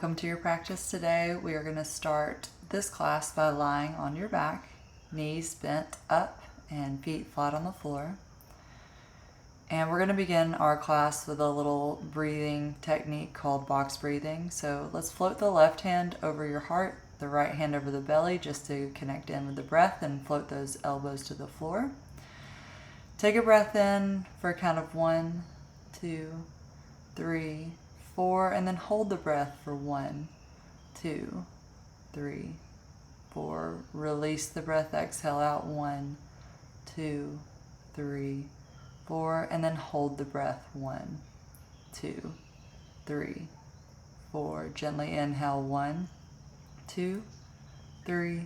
Welcome to your practice today. We are going to start this class by lying on your back, knees bent up and feet flat on the floor. And we're going to begin our class with a little breathing technique called box breathing. So let's float the left hand over your heart, the right hand over the belly just to connect in with the breath, and float those elbows to the floor. Take a breath in for a count of 1, 2, 3, 4, and then hold the breath for 1, 2, 3, 4. Release the breath, exhale out 1, 2, 3, 4, and then hold the breath 1, 2, 3, 4. Gently inhale 1, 2, 3,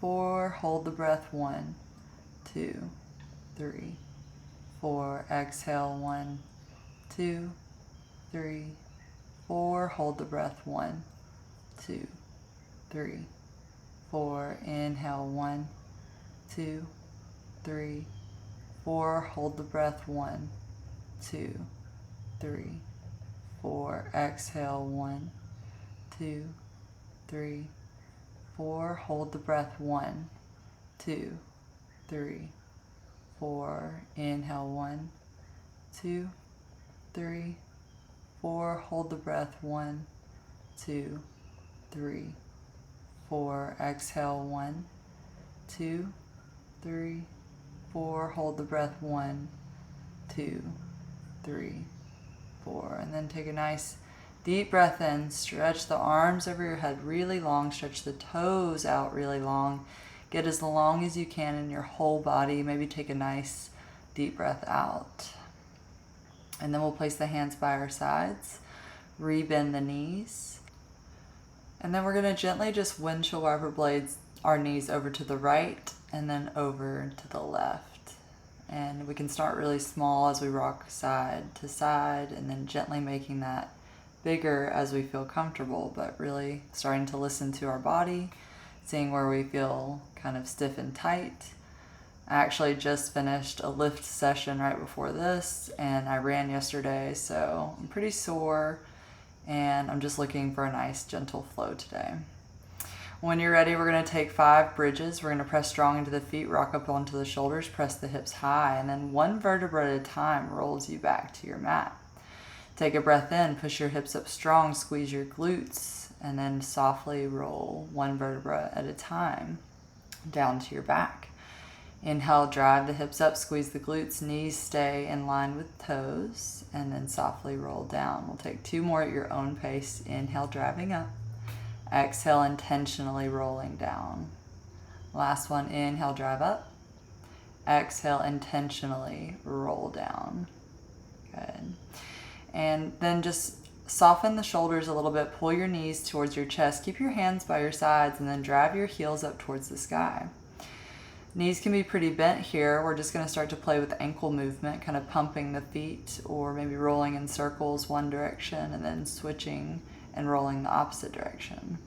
4. Hold the breath 1, 2, 3, 4. Exhale 1, 2, 3, 4. Hold the breath 1, 2, 3, 4. Inhale 1, 2, 3, 4. Hold the breath 1, 2, 3, 4. Exhale 1, 2, 3, 4. Hold the breath 1, 2, 3, 4. Inhale 1, 2, 3, 4. Hold the breath 1, 2, 3, 4. Exhale 1, 2, 3, 4. Hold the breath 1, 2, 3, 4. And then take a nice deep breath in. Stretch the arms over your head really long. Stretch the toes out really long. Get as long as you can in your whole body. Maybe take a nice deep breath out. And then we'll place the hands by our sides. Rebend the knees. And then we're going to gently just windshield wiper blades our knees over to the right and then over to the left. And we can start really small as we rock side to side, and then gently making that bigger as we feel comfortable, but really starting to listen to our body, seeing where we feel kind of stiff and tight. I actually just finished a lift session right before this, and I ran yesterday, so I'm pretty sore, and I'm just looking for a nice gentle flow today. When you're ready, we're going to take 5 bridges. We're going to press strong into the feet, rock up onto the shoulders, press the hips high, and then one vertebra at a time rolls you back to your mat. Take a breath in, push your hips up strong, squeeze your glutes, and then softly roll one vertebra at a time down to your back. Inhale, drive the hips up, squeeze the glutes, knees stay in line with toes, and then softly roll down. We'll take 2 more at your own pace. Inhale, driving up. Exhale, intentionally rolling down. Last one, inhale, drive up. Exhale, intentionally roll down. Good. And then just soften the shoulders a little bit, pull your knees towards your chest, keep your hands by your sides, and then drive your heels up towards the sky. Knees can be pretty bent here. We're just going to start to play with ankle movement, kind of pumping the feet or maybe rolling in circles one direction and then switching and rolling the opposite direction.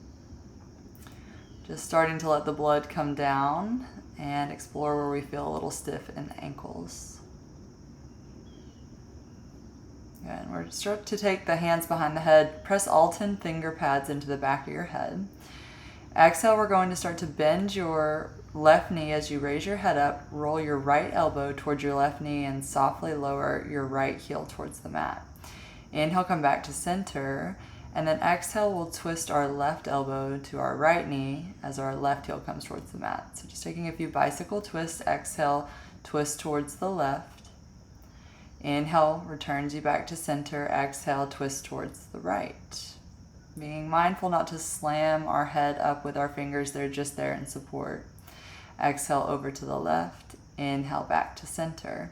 Just starting to let the blood come down and explore where we feel a little stiff in the ankles. And we're start to take the hands behind the head, press all 10 finger pads into the back of your head. Exhale, we're going to start to bend your left knee as you raise your head up, roll your right elbow towards your left knee and softly lower your right heel towards the mat. Inhale, come back to center, and then exhale, we'll twist our left elbow to our right knee as our left heel comes towards the mat. So just taking a few bicycle twists. Exhale, twist towards the left. Inhale, returns you back to center. Exhale, twist towards the right. Being mindful not to slam our head up with our fingers, they're just there in support. Exhale over to the left. Inhale back to center.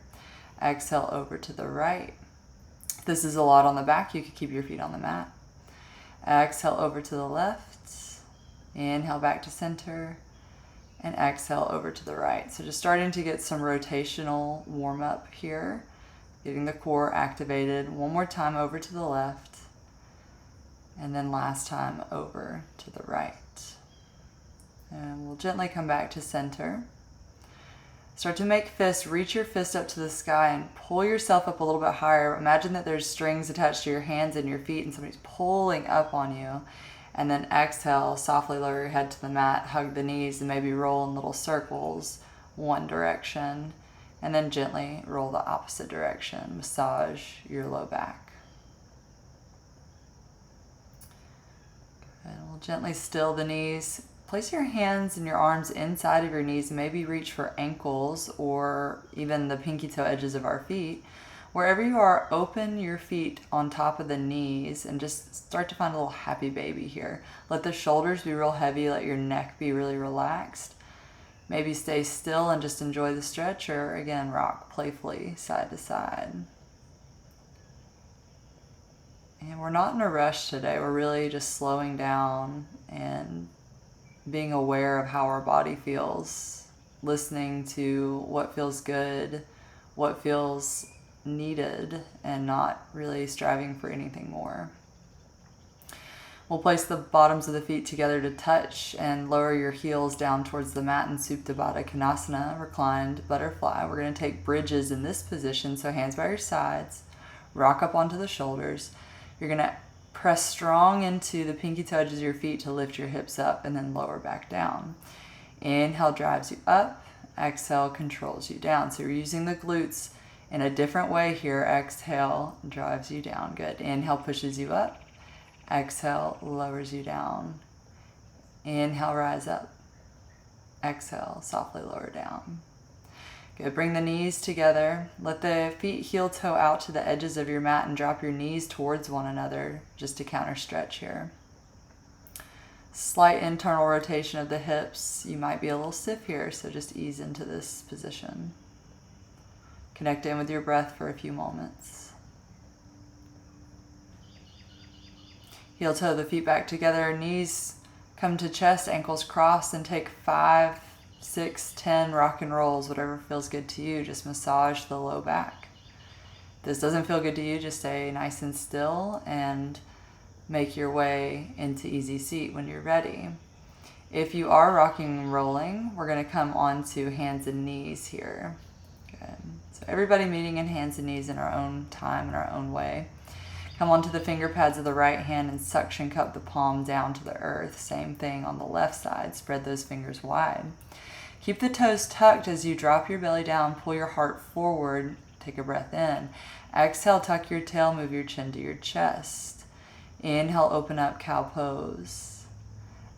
Exhale over to the right. If this is a lot on the back, you could keep your feet on the mat. Exhale over to the left. Inhale back to center. And exhale over to the right. So just starting to get some rotational warm up here. Getting the core activated. One more time over to the left. And then last time over to the right. And we'll gently come back to center. Start to make fists. Reach your fist up to the sky and pull yourself up a little bit higher. Imagine that there's strings attached to your hands and your feet and somebody's pulling up on you. And then exhale, softly lower your head to the mat, hug the knees, and maybe roll in little circles one direction. And then gently roll the opposite direction. Massage your low back. And we'll gently still the knees. Place your hands and your arms inside of your knees. Maybe reach for ankles or even the pinky toe edges of our feet. Wherever you are, open your feet on top of the knees and just start to find a little happy baby here. Let the shoulders be real heavy. Let your neck be really relaxed. Maybe stay still and just enjoy the stretch, or again, rock playfully side to side. And we're not in a rush today. We're really just slowing down and being aware of how our body feels, listening to what feels good, what feels needed, and not really striving for anything more. We'll place the bottoms of the feet together to touch and lower your heels down towards the mat in Supta Baddha Konasana, reclined butterfly. We're going to take bridges in this position, so hands by your sides, rock up onto the shoulders. You're going to press strong into the pinky toe edges of your feet to lift your hips up and then lower back down. Inhale drives you up, exhale controls you down. So you're using the glutes in a different way here. Exhale drives you down. Good. Inhale pushes you up. Exhale lowers you down. Inhale rise up. Exhale softly lower down. Good. Bring the knees together. Let the feet heel toe out to the edges of your mat and drop your knees towards one another just to counter stretch here. Slight internal rotation of the hips. You might be a little stiff here, so just ease into this position. Connect in with your breath for a few moments. Heel toe the feet back together. Knees come to chest, ankles cross, and take 5, 6, 10 rock and rolls, whatever feels good to you. Just massage the low back. If this doesn't feel good to you, just stay nice and still and make your way into easy seat when you're ready. If you are rocking and rolling, we're going to come on to hands and knees here. Good. So everybody meeting in hands and knees in our own time, in our own way. Come onto the finger pads of the right hand and suction cup the palm down to the earth. Same thing on the left side. Spread those fingers wide. Keep the toes tucked as you drop your belly down. Pull your heart forward. Take a breath in. Exhale, tuck your tail. Move your chin to your chest. Inhale, open up, cow pose.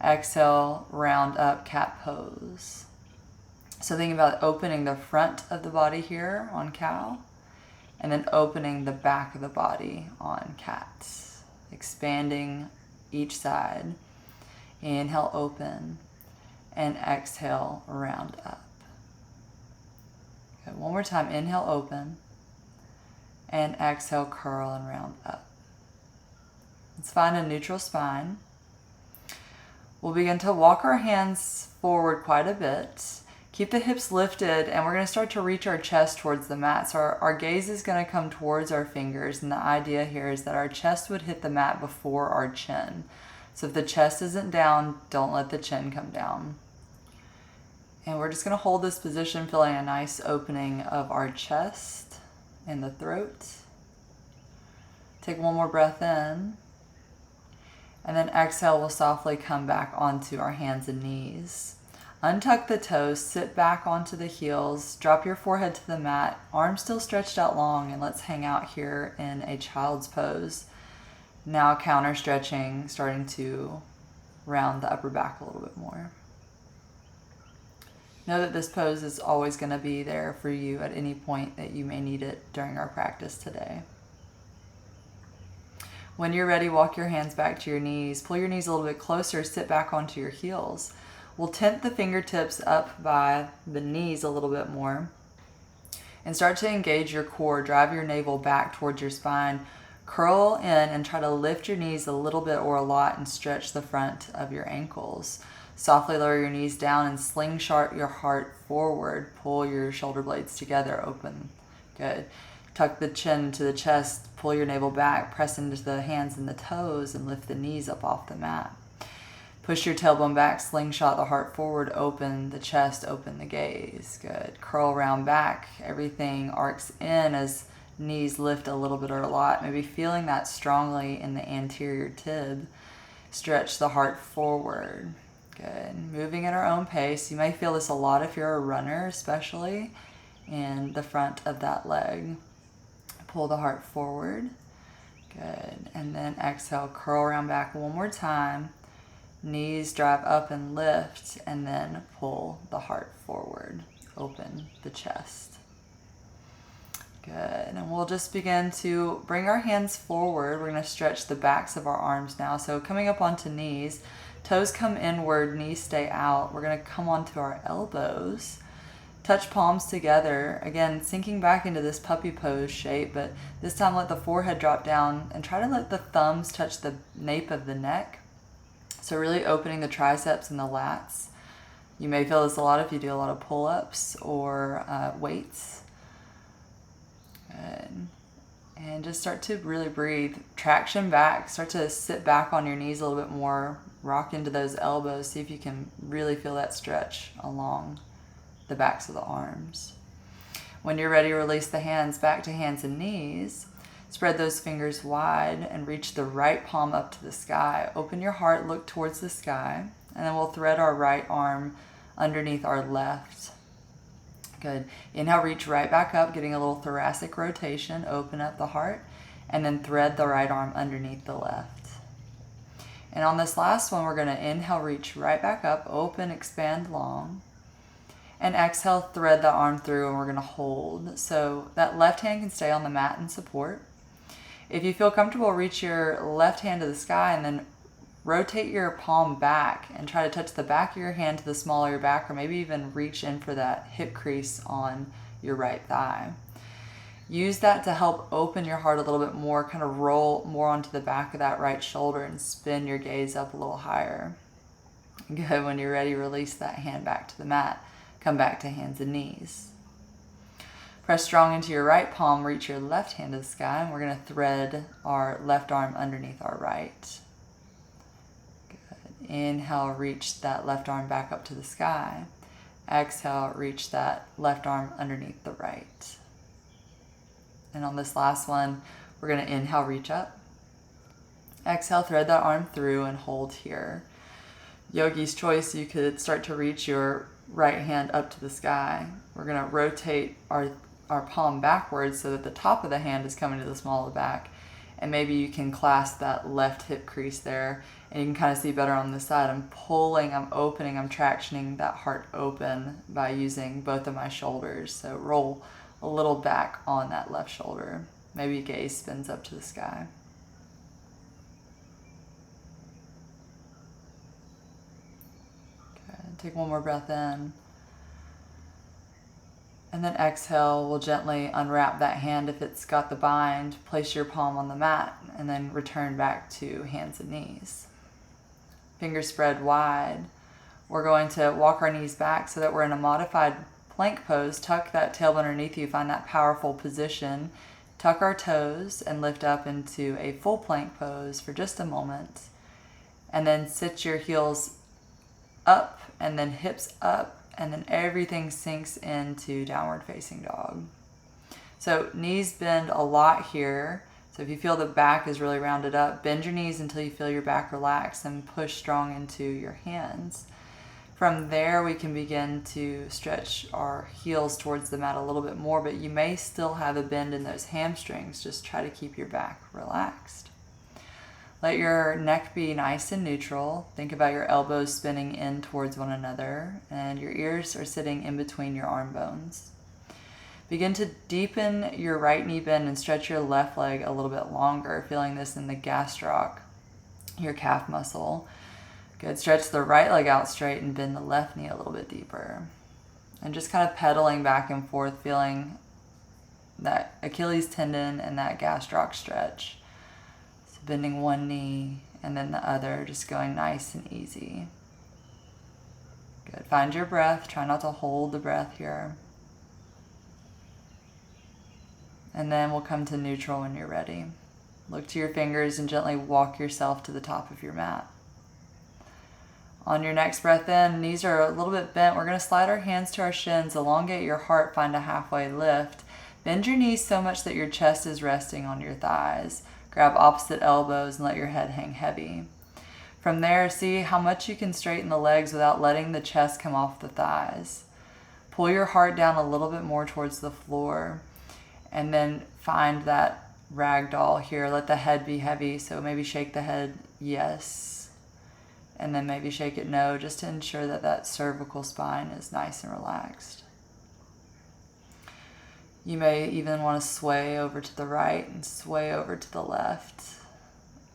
Exhale, round up, cat pose. So think about opening the front of the body here on cow, and then opening the back of the body on cat. Expanding each side. Inhale, open, and exhale, round up. Good. One more time. Inhale, open, and exhale, curl and round up. Let's find a neutral spine. We'll begin to walk our hands forward quite a bit. Keep the hips lifted, and we're going to start to reach our chest towards the mat. So our gaze is going to come towards our fingers, and the idea here is that our chest would hit the mat before our chin. So if the chest isn't down, don't let the chin come down. And we're just going to hold this position, feeling a nice opening of our chest and the throat. Take one more breath in. And then exhale, we'll softly come back onto our hands and knees. Untuck the toes, sit back onto the heels, drop your forehead to the mat, arms still stretched out long, and let's hang out here in a child's pose. Now counter stretching, starting to round the upper back a little bit more. Know that this pose is always going to be there for you at any point that you may need it during our practice today. When you're ready, walk your hands back to your knees. Pull your knees a little bit closer, sit back onto your heels. We'll tent the fingertips up by the knees a little bit more and start to engage your core. Drive your navel back towards your spine. Curl in and try to lift your knees a little bit or a lot and stretch the front of your ankles. Softly lower your knees down and slingshot your heart forward. Pull your shoulder blades together, open. Good. Tuck the chin to the chest, pull your navel back, press into the hands and the toes, and lift the knees up off the mat. Push your tailbone back, slingshot the heart forward, open the chest, open the gaze. Good. Curl around back. Everything arcs in as knees lift a little bit or a lot. Maybe feeling that strongly in the anterior tib. Stretch the heart forward. Good. Moving at our own pace. You may feel this a lot if you're a runner, especially in the front of that leg. Pull the heart forward. Good. And then exhale, curl around back one more time. Knees drive up and lift, and then pull the heart forward. Open the chest. Good. And we'll just begin to bring our hands forward. We're going to stretch the backs of our arms now. So coming up onto knees, toes come inward, knees stay out. We're going to come onto our elbows. Touch palms together. Again, sinking back into this puppy pose shape, but this time let the forehead drop down and try to let the thumbs touch the nape of the neck. So really opening the triceps and the lats. You may feel this a lot if you do a lot of pull-ups or weights. Good. And just start to really breathe. Traction back. Start to sit back on your knees a little bit more. Rock into those elbows. See if you can really feel that stretch along the backs of the arms. When you're ready, release the hands back to hands and knees. Spread those fingers wide and reach the right palm up to the sky. Open your heart, look towards the sky, and then we'll thread our right arm underneath our left. Good. Inhale, reach right back up, getting a little thoracic rotation. Open up the heart, and then thread the right arm underneath the left. And on this last one, we're going to inhale, reach right back up, open, expand long. And exhale, thread the arm through, and we're going to hold. So that left hand can stay on the mat in support. If you feel comfortable, reach your left hand to the sky and then rotate your palm back and try to touch the back of your hand to the small of your back, or maybe even reach in for that hip crease on your right thigh. Use that to help open your heart a little bit more, kind of roll more onto the back of that right shoulder and spin your gaze up a little higher. Good. When you're ready, release that hand back to the mat. Come back to hands and knees. Press strong into your right palm, reach your left hand to the sky, and we're going to thread our left arm underneath our right. Good. Inhale, reach that left arm back up to the sky. Exhale, reach that left arm underneath the right. And on this last one, we're going to inhale, reach up. Exhale, thread that arm through and hold here. Yogi's choice, you could start to reach your right hand up to the sky. We're going to rotate our palm backwards so that the top of the hand is coming to the small of the back. And maybe you can clasp that left hip crease there. And you can kind of see better on this side. I'm pulling, I'm opening, I'm tractioning that heart open by using both of my shoulders. So roll a little back on that left shoulder. Maybe gaze spins up to the sky. Okay, take one more breath in. And then exhale, we'll gently unwrap that hand if it's got the bind, place your palm on the mat, and then return back to hands and knees. Fingers spread wide. We're going to walk our knees back so that we're in a modified plank pose. Tuck that tailbone underneath you, find that powerful position. Tuck our toes and lift up into a full plank pose for just a moment. And then sit your heels up and then hips up. And then everything sinks into downward facing dog. So knees bend a lot here. So if you feel the back is really rounded up, bend your knees until you feel your back relax and push strong into your hands. From there, we can begin to stretch our heels towards the mat a little bit more, but you may still have a bend in those hamstrings. Just try to keep your back relaxed. Let your neck be nice and neutral. Think about your elbows spinning in towards one another, and your ears are sitting in between your arm bones. Begin to deepen your right knee bend and stretch your left leg a little bit longer, feeling this in the gastroc, your calf muscle. Good. Stretch the right leg out straight and bend the left knee a little bit deeper. And just kind of pedaling back and forth, feeling that Achilles tendon and that gastroc stretch. Bending one knee and then the other, just going nice and easy. Good. Find your breath. Try not to hold the breath here. And then we'll come to neutral when you're ready. Look to your fingers and gently walk yourself to the top of your mat. On your next breath in, knees are a little bit bent. We're going to slide our hands to our shins, elongate your heart, find a halfway lift. Bend your knees so much that your chest is resting on your thighs. Grab opposite elbows and let your head hang heavy. From there, see how much you can straighten the legs without letting the chest come off the thighs. Pull your heart down a little bit more towards the floor, and then find that ragdoll here. Let the head be heavy, so maybe shake the head yes, and then maybe shake it no, just to ensure that that cervical spine is nice and relaxed. You may even want to sway over to the right and sway over to the left,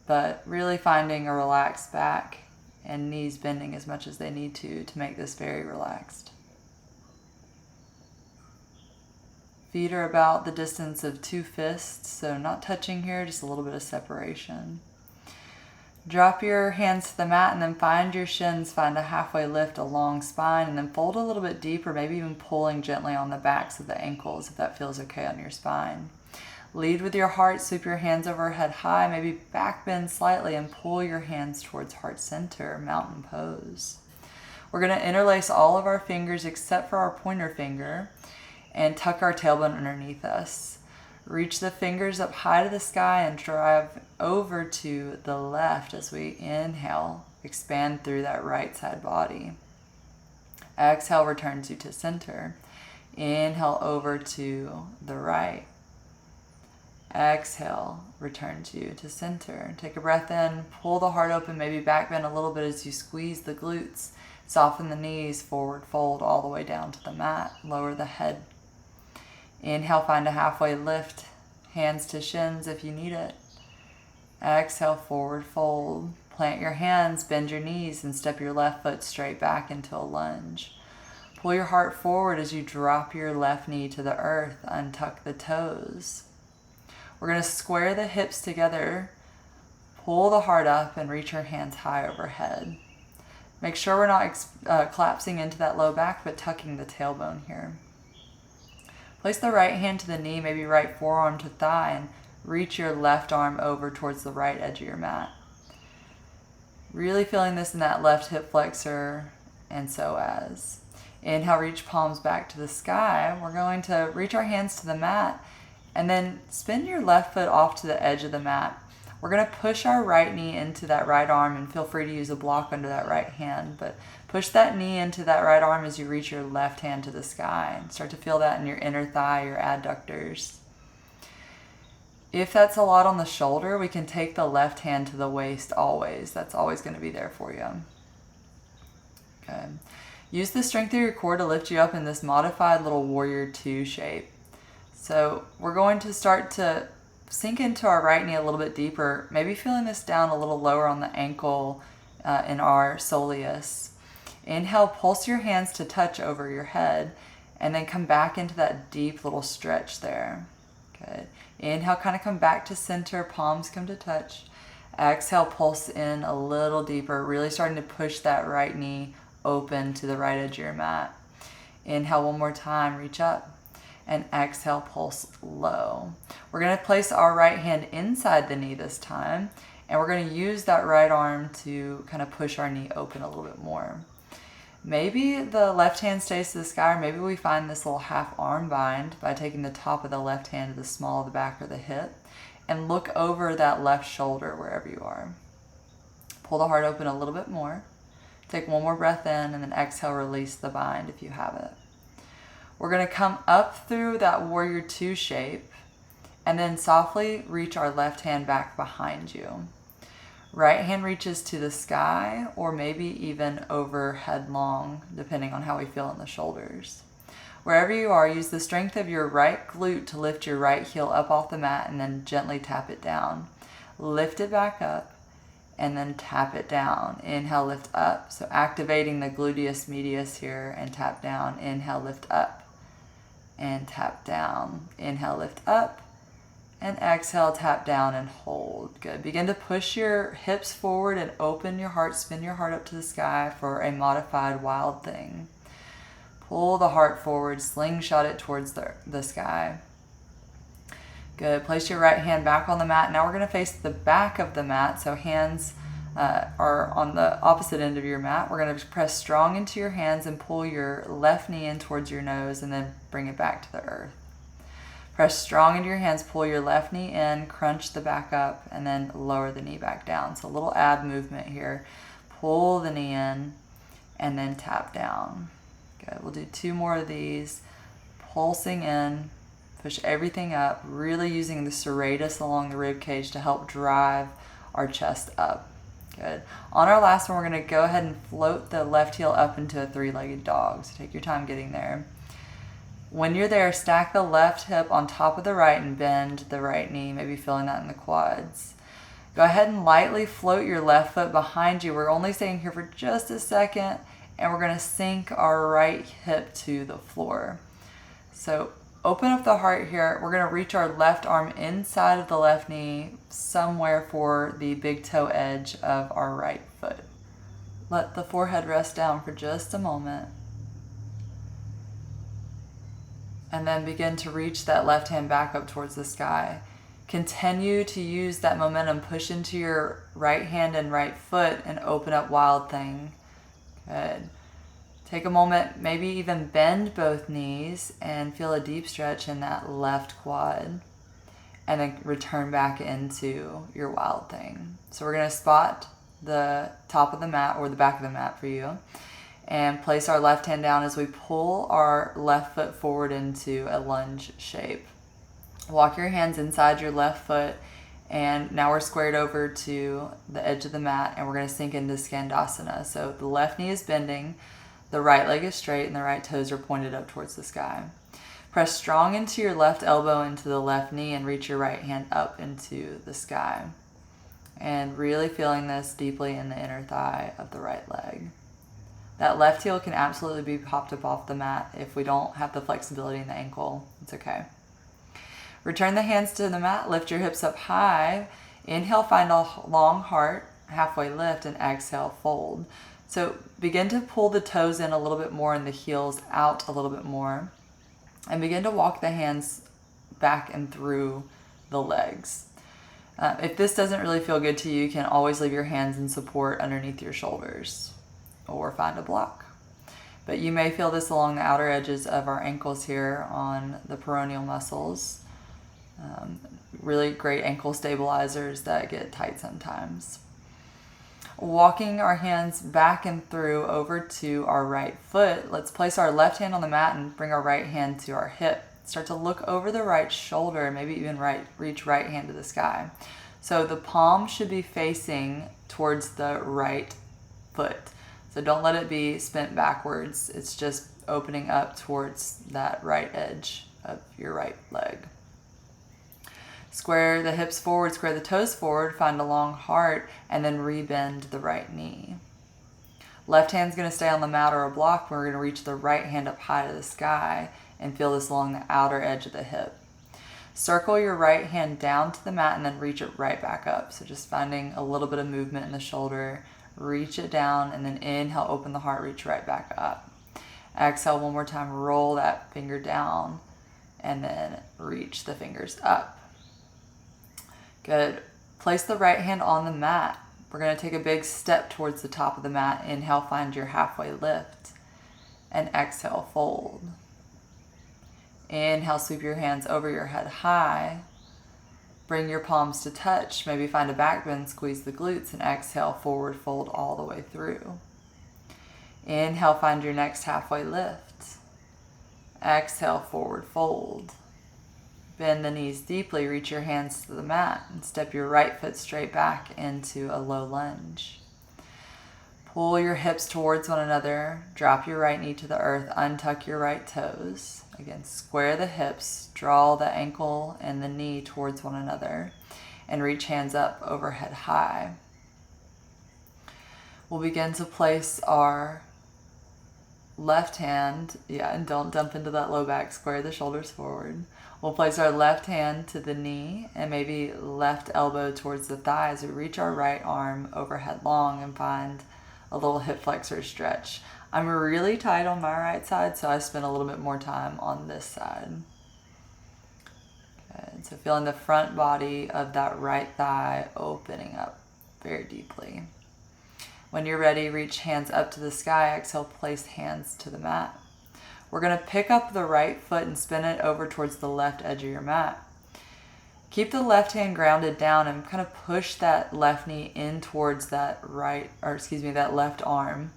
but really finding a relaxed back and knees bending as much as they need to make this very relaxed. Feet are about the distance of 2 fists, so not touching here, just a little bit of separation. Drop your hands to the mat and then find your shins, find a halfway lift, a long spine, and then fold a little bit deeper, maybe even pulling gently on the backs of the ankles if that feels okay on your spine. Lead with your heart, sweep your hands overhead high, maybe back bend slightly and pull your hands towards heart center, mountain pose. We're going to interlace all of our fingers except for our pointer finger and tuck our tailbone underneath us. Reach the fingers up high to the sky and drive over to the left as we inhale, expand through that right side body. Exhale returns you to center. Inhale over to the right. Exhale returns you to center. Take a breath in, pull the heart open, maybe back bend a little bit as you squeeze the glutes. Soften the knees, forward fold all the way down to the mat. Lower the head. Inhale, find a halfway lift, hands to shins if you need it. Exhale, forward fold. Plant your hands, bend your knees, and step your left foot straight back into a lunge. Pull your heart forward as you drop your left knee to the earth. Untuck the toes. We're going to square the hips together, pull the heart up, and reach your hands high overhead. Make sure we're not collapsing into that low back, but tucking the tailbone here. Place the right hand to the knee, maybe right forearm to thigh, and reach your left arm over towards the right edge of your mat. Really feeling this in that left hip flexor and psoas. Inhale, reach palms back to the sky. We're going to reach our hands to the mat and then spin your left foot off to the edge of the mat. We're going to push our right knee into that right arm, and feel free to use a block under that right hand, but push that knee into that right arm as you reach your left hand to the sky. And start to feel that in your inner thigh, your adductors. If that's a lot on the shoulder, we can take the left hand to the waist always. That's always going to be there for you. Okay. Use the strength of your core to lift you up in this modified little warrior 2 shape. So we're going to start to sink into our right knee a little bit deeper, maybe feeling this down a little lower on the ankle in our soleus. Inhale, pulse your hands to touch over your head, and then come back into that deep little stretch there. Good. Inhale, kind of come back to center, palms come to touch. Exhale, pulse in a little deeper, really starting to push that right knee open to the right edge of your mat. Inhale one more time, reach up. And exhale, pulse low. We're going to place our right hand inside the knee this time, and we're going to use that right arm to kind of push our knee open a little bit more. Maybe the left hand stays to the sky, or maybe we find this little half arm bind by taking the top of the left hand to the small of the back or the hip, and look over that left shoulder wherever you are. Pull the heart open a little bit more. Take one more breath in, and then exhale, release the bind if you have it. We're going to come up through that warrior 2 shape and then softly reach our left hand back behind you. Right hand reaches to the sky, or maybe even over headlong, depending on how we feel in the shoulders. Wherever you are, use the strength of your right glute to lift your right heel up off the mat and then gently tap it down. Lift it back up and then tap it down. Inhale, lift up. So activating the gluteus medius here, and tap down. Inhale, lift up and tap down. Inhale, lift up, and exhale, tap down and hold. Good. Begin to push your hips forward and open your heart, spin your heart up to the sky for a modified wild thing. Pull the heart forward, slingshot it towards the sky. Good. Place your right hand back on the mat. Now we're going to face the back of the mat, so hands or on the opposite end of your mat. We're going to press strong into your hands and pull your left knee in towards your nose and then bring it back to the earth. Press strong into your hands, pull your left knee in, crunch the back up, and then lower the knee back down. So a little ab movement here. Pull the knee in and then tap down. Good. We'll do 2 more of these. Pulsing in, push everything up, really using the serratus along the rib cage to help drive our chest up. Good. On our last one, we're going to go ahead and float the left heel up into a 3-legged dog. So take your time getting there. When you're there, stack the left hip on top of the right and bend the right knee, maybe feeling that in the quads. Go ahead and lightly float your left foot behind you. We're only staying here for just a second, and we're going to sink our right hip to the floor. So open up the heart here. We're going to reach our left arm inside of the left knee, somewhere for the big toe edge of our right foot. Let the forehead rest down for just a moment. And then begin to reach that left hand back up towards the sky. Continue to use that momentum, push into your right hand and right foot and open up Wild Thing. Good. Take a moment, maybe even bend both knees and feel a deep stretch in that left quad. And then return back into your Wild Thing. So we're going to spot the top of the mat or the back of the mat for you. And place our left hand down as we pull our left foot forward into a lunge shape. Walk your hands inside your left foot, and now we're squared over to the edge of the mat, and we're going to sink into Skandasana. So the left knee is bending, the right leg is straight, and the right toes are pointed up towards the sky. Press strong into your left elbow into the left knee and reach your right hand up into the sky. And really feeling this deeply in the inner thigh of the right leg. That left heel can absolutely be popped up off the mat if we don't have the flexibility in the ankle. It's okay. Return the hands to the mat, lift your hips up high. Inhale, find a long heart, halfway lift, and exhale, fold. So begin to pull the toes in a little bit more and the heels out a little bit more. And begin to walk the hands back and through the legs. If this doesn't really feel good to you, you can always leave your hands in support underneath your shoulders. Or find a block. But you may feel this along the outer edges of our ankles here on the peroneal muscles. Really great ankle stabilizers that get tight sometimes. Walking our hands back and through over to our right foot, let's place our left hand on the mat and bring our right hand to our hip. Start to look over the right shoulder, maybe even reach right hand to the sky. So the palm should be facing towards the right foot. So don't let it be spent backwards. It's just opening up towards that right edge of your right leg. Square the hips forward, square the toes forward, find a long heart, and then rebend the right knee. Left hand's going to stay on the mat or a block. We're going to reach the right hand up high to the sky and feel this along the outer edge of the hip. Circle your right hand down to the mat and then reach it right back up. So just finding a little bit of movement in the shoulder. Reach it down and then inhale, open the heart, reach right back up. Exhale one more time, roll that finger down and then reach the fingers up. Good. Place the right hand on the mat. We're going to take a big step towards the top of the mat. Inhale, find your halfway lift and exhale, fold. Inhale, sweep your hands over your head high. Bring your palms to touch. Maybe find a back bend, squeeze the glutes, and exhale, forward fold all the way through. Inhale, find your next halfway lift. Exhale, forward fold. Bend the knees deeply, reach your hands to the mat, and step your right foot straight back into a low lunge. Pull your hips towards one another, drop your right knee to the earth, untuck your right toes. Again, square the hips, draw the ankle and the knee towards one another, and reach hands up overhead high. We'll begin to place our left hand, and don't dump into that low back, square the shoulders forward. We'll place our left hand to the knee and maybe left elbow towards the thigh as we reach our right arm overhead long and find a little hip flexor stretch. I'm really tight on my right side, so I spend a little bit more time on this side. Good. So feeling the front body of that right thigh opening up very deeply. When you're ready, reach hands up to the sky. Exhale, place hands to the mat. We're going to pick up the right foot and spin it over towards the left edge of your mat. Keep the left hand grounded down and kind of push that left knee in towards that that left arm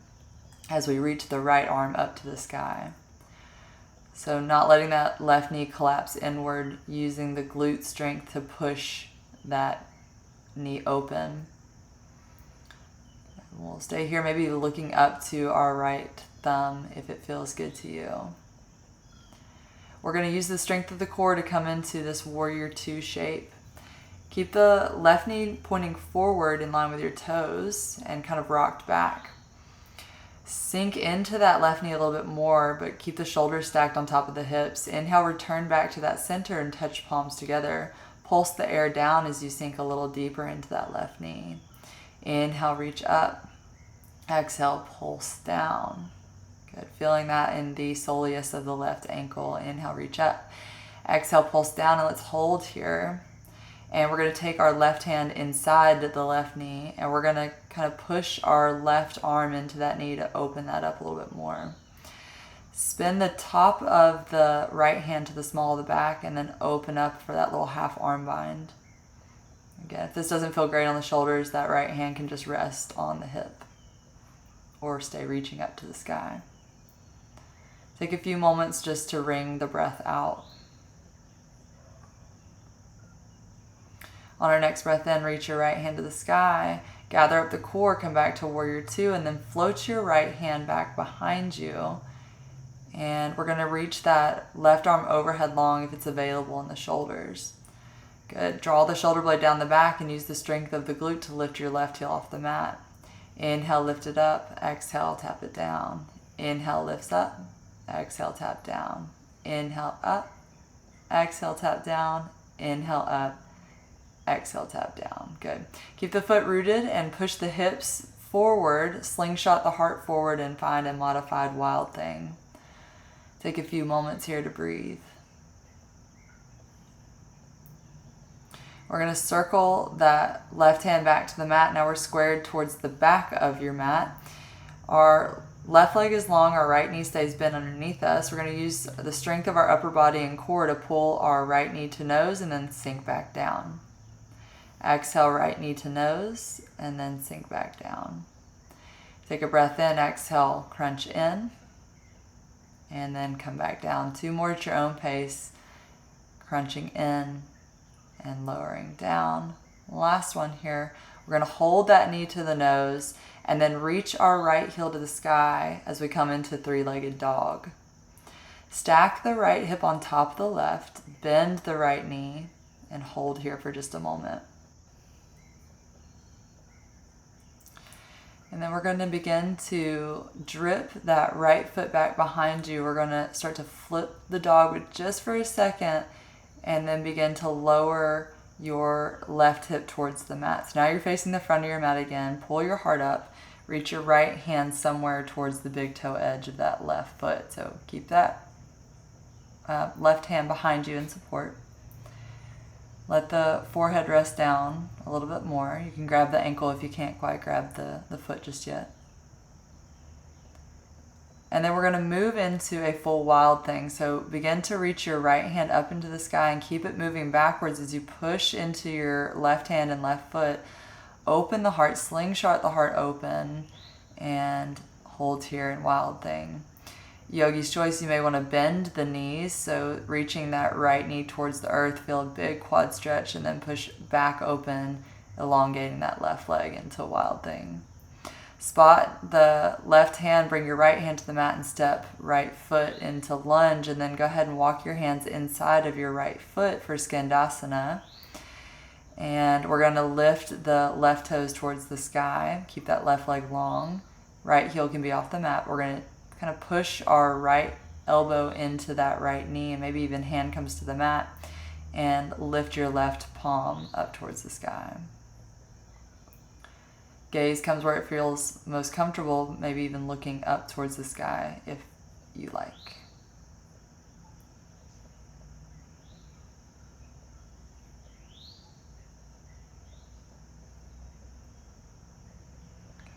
as we reach the right arm up to the sky. So not letting that left knee collapse inward, using the glute strength to push that knee open. We'll stay here, maybe looking up to our right thumb if it feels good to you. We're going to use the strength of the core to come into this warrior two shape. Keep the left knee pointing forward in line with your toes and kind of rocked back. Sink into that left knee a little bit more, but keep the shoulders stacked on top of the hips. Inhale, return back to that center and touch palms together. Pulse the air down as you sink a little deeper into that left knee. Inhale, reach up. Exhale, pulse down. Good. Feeling that in the soleus of the left ankle. Inhale, reach up. Exhale, pulse down, and let's hold here. And we're going to take our left hand inside the left knee, and we're going to kind of push our left arm into that knee to open that up a little bit more. Spin the top of the right hand to the small of the back, and then open up for that little half arm bind. Again, if this doesn't feel great on the shoulders, that right hand can just rest on the hip or stay reaching up to the sky. Take a few moments just to wring the breath out. On our next breath in, reach your right hand to the sky, gather up the core, come back to warrior two, and then float your right hand back behind you. And we're going to reach that left arm overhead long if it's available in the shoulders. Good. Draw the shoulder blade down the back and use the strength of the glute to lift your left heel off the mat. Inhale, lift it up. Exhale, tap it down. Inhale, lifts up. Exhale, tap down. Inhale, up. Exhale, tap down. Inhale, up. Exhale, tap down. Good. Keep the foot rooted and push the hips forward. Slingshot the heart forward and find a modified wild thing. Take a few moments here to breathe. We're going to circle that left hand back to the mat. Now we're squared towards the back of your mat. Our left leg is long, our right knee stays bent underneath us. We're going to use the strength of our upper body and core to pull our right knee to nose and then sink back down. Exhale, right knee to nose, and then sink back down. Take a breath in, exhale, crunch in, and then come back down. Two more at your own pace, crunching in and lowering down. Last one here. We're going to hold that knee to the nose and then reach our right heel to the sky as we come into three-legged dog. Stack the right hip on top of the left, bend the right knee, and hold here for just a moment. And then we're going to begin to drip that right foot back behind you. We're going to start to flip the dog just for a second and then begin to lower your left hip towards the mat. So now you're facing the front of your mat again. Pull your heart up. Reach your right hand somewhere towards the big toe edge of that left foot. So keep that left hand behind you in support. Let the forehead rest down a little bit more. You can grab the ankle if you can't quite grab the foot just yet. And then we're going to move into a full wild thing. So begin to reach your right hand up into the sky and keep it moving backwards as you push into your left hand and left foot. Open the heart, slingshot the heart open, and hold here in wild thing. Yogi's choice, you may want to bend the knees, so reaching that right knee towards the earth, feel a big quad stretch, and then push back open, elongating that left leg into wild thing. Spot the left hand, bring your right hand to the mat and step right foot into lunge, and then go ahead and walk your hands inside of your right foot for Skandasana. And we're going to lift the left toes towards the sky, keep that left leg long. Right heel can be off the mat. We're going to kind of push our right elbow into that right knee, and maybe even hand comes to the mat, and lift your left palm up towards the sky. Gaze comes where it feels most comfortable, maybe even looking up towards the sky if you like.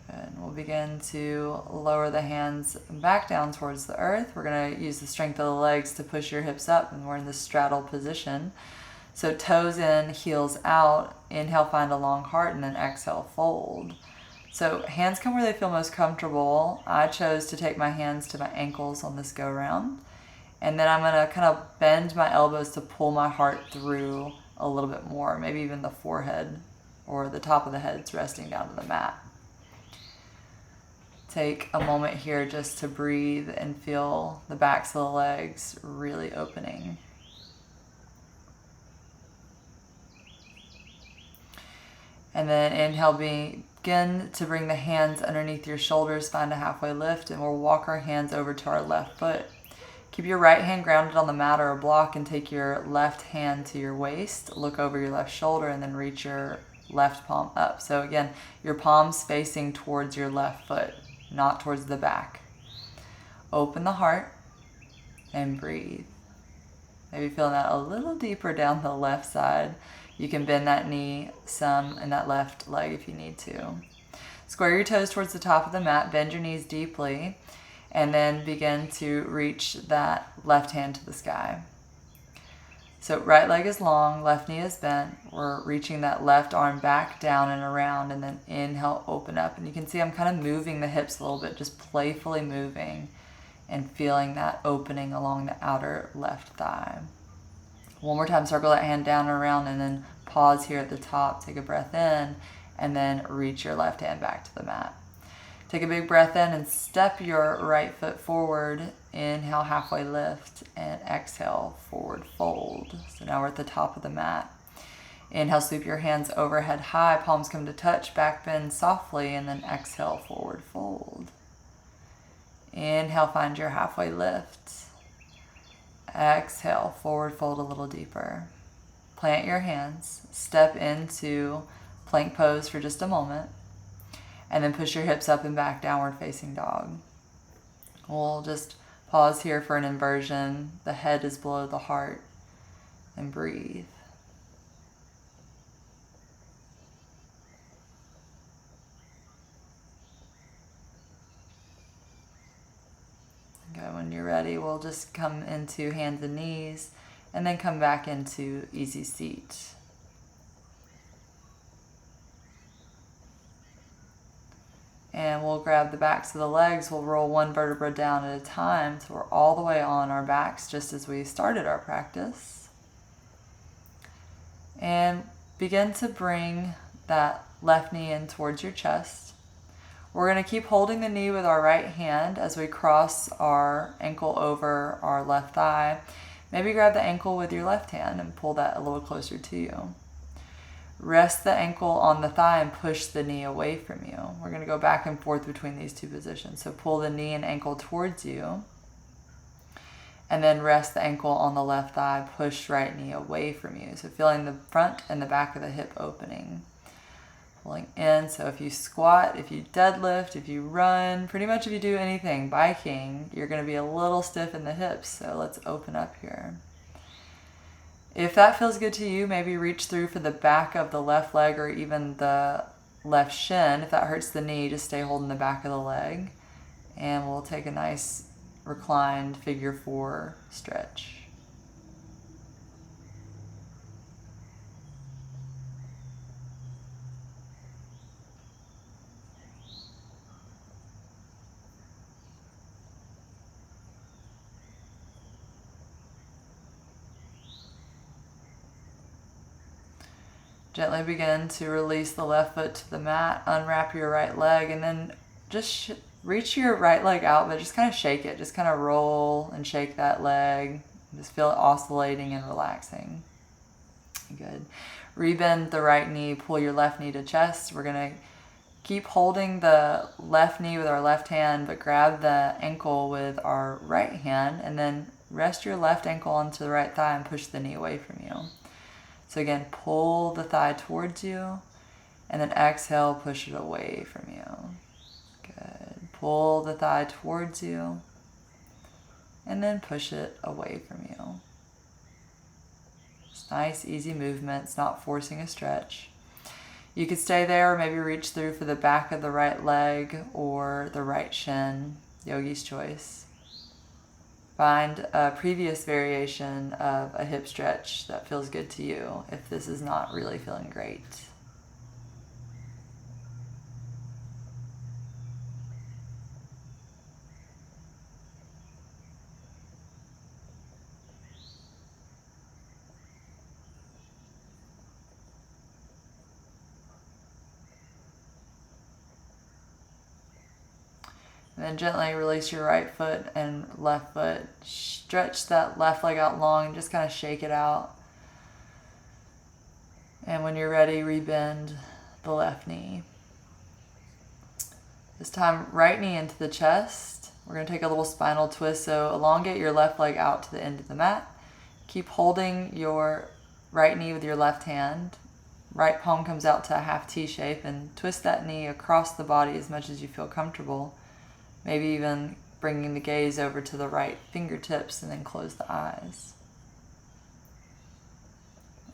Good. We'll begin to lower the hands back down towards the earth. We're going to use the strength of the legs to push your hips up, and we're in the straddle position. So toes in, heels out. Inhale, find a long heart, and then exhale, fold. So hands come where they feel most comfortable. I chose to take my hands to my ankles on this go round. And then I'm going to kind of bend my elbows to pull my heart through a little bit more, maybe even the forehead or the top of the head's resting down to the mat. Take a moment here just to breathe and feel the backs of the legs really opening. And then inhale, begin to bring the hands underneath your shoulders, find a halfway lift, and we'll walk our hands over to our left foot. Keep your right hand grounded on the mat or a block and take your left hand to your waist. Look over your left shoulder and then reach your left palm up. So again, your palms facing towards your left foot, not towards the back. Open the heart and breathe. Maybe feeling that a little deeper down the left side. You can bend that knee some in that left leg if you need to. Square your toes towards the top of the mat, bend your knees deeply, and then begin to reach that left hand to the sky. So right leg is long, left knee is bent. We're reaching that left arm back down and around, and then inhale, open up. And you can see I'm kind of moving the hips a little bit, just playfully moving and feeling that opening along the outer left thigh. One more time, circle that hand down and around, and then pause here at the top. Take a breath in, and then reach your left hand back to the mat. Take a big breath in and step your right foot forward. Inhale, halfway lift, and exhale, forward fold. So now we're at the top of the mat. Inhale, sweep your hands overhead high, palms come to touch, back bend softly, and then exhale, forward fold. Inhale, find your halfway lift. Exhale, forward fold a little deeper. Plant your hands, step into plank pose for just a moment, and then push your hips up and back, downward facing dog. We'll just pause here for an inversion. The head is below the heart, and breathe. Okay, when you're ready, we'll just come into hands and knees, and then come back into easy seat. And we'll grab the backs of the legs. We'll roll one vertebra down at a time so we're all the way on our backs, just as we started our practice. And begin to bring that left knee in towards your chest. We're going to keep holding the knee with our right hand as we cross our ankle over our left thigh. Maybe grab the ankle with your left hand and pull that a little closer to you. Rest the ankle on the thigh and push the knee away from you. We're going to go back and forth between these two positions. So pull the knee and ankle towards you. And then rest the ankle on the left thigh, push right knee away from you. So feeling the front and the back of the hip opening. Pulling in. So if you squat, if you deadlift, if you run, pretty much if you do anything, biking, you're going to be a little stiff in the hips. So let's open up here. If that feels good to you, maybe reach through for the back of the left leg or even the left shin. If that hurts the knee, just stay holding the back of the leg. And we'll take a nice reclined figure 4 stretch. Gently begin to release the left foot to the mat, unwrap your right leg, and then just reach your right leg out, but just kind of shake it. Just kind of roll and shake that leg. Just feel it oscillating and relaxing. Good. Rebend the right knee, pull your left knee to chest. We're going to keep holding the left knee with our left hand, but grab the ankle with our right hand, and then rest your left ankle onto the right thigh and push the knee away from you. So again, pull the thigh towards you, and then exhale, push it away from you. Good. Pull the thigh towards you, and then push it away from you. It's nice, easy movements, not forcing a stretch. You could stay there or maybe reach through for the back of the right leg or the right shin, yogi's choice. Find a previous variation of a hip stretch that feels good to you if this is not really feeling great. And then gently release your right foot and left foot. Stretch that left leg out long and just kind of shake it out. And when you're ready, rebend the left knee. This time, right knee into the chest. We're going to take a little spinal twist, so elongate your left leg out to the end of the mat. Keep holding your right knee with your left hand. Right palm comes out to a half T shape, and twist that knee across the body as much as you feel comfortable. Maybe even bringing the gaze over to the right fingertips and then close the eyes.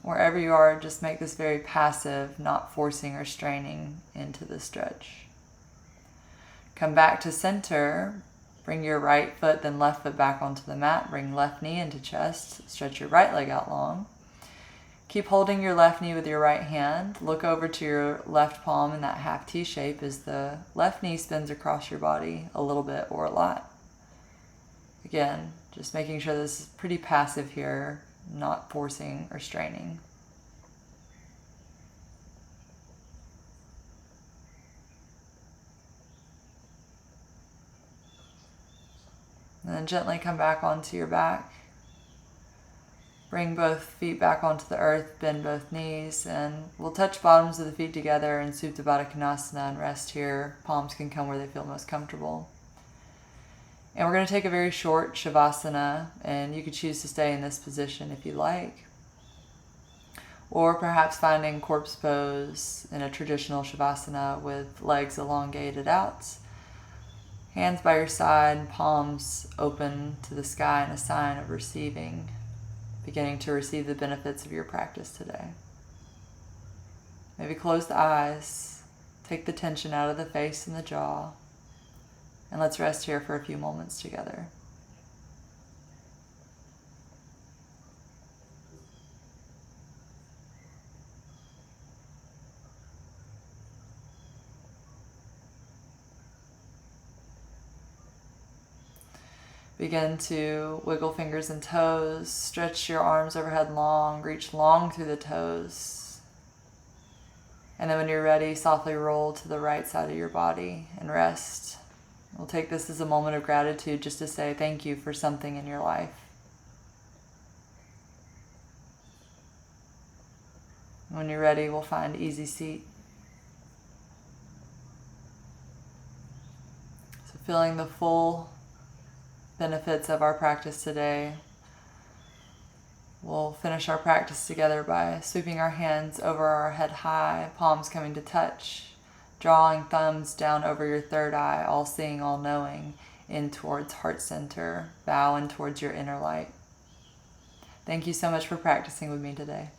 Wherever you are, just make this very passive, not forcing or straining into the stretch. Come back to center. Bring your right foot, then left foot back onto the mat. Bring left knee into chest. Stretch your right leg out long. Keep holding your left knee with your right hand. Look over to your left palm in that half T shape as the left knee spins across your body a little bit or a lot. Again, just making sure this is pretty passive here, not forcing or straining. And then gently come back onto your back. Bring both feet back onto the earth, bend both knees, and we'll touch bottoms of the feet together in Supta Baddha Konasana and rest here. Palms can come where they feel most comfortable. And we're going to take a very short Shavasana, and you could choose to stay in this position if you like. Or perhaps finding corpse pose in a traditional Shavasana with legs elongated out. Hands by your side, palms open to the sky in a sign of receiving, beginning to receive the benefits of your practice today. Maybe close the eyes, take the tension out of the face and the jaw, and let's rest here for a few moments together. Begin to wiggle fingers and toes, stretch your arms overhead long, reach long through the toes. And then when you're ready, softly roll to the right side of your body and rest. We'll take this as a moment of gratitude just to say thank you for something in your life. When you're ready, we'll find easy seat. So feeling the full benefits of our practice today. We'll finish our practice together by sweeping our hands over our head high, palms coming to touch, drawing thumbs down over your third eye, all seeing, all knowing, in towards heart center, bow in towards your inner light. Thank you so much for practicing with me today.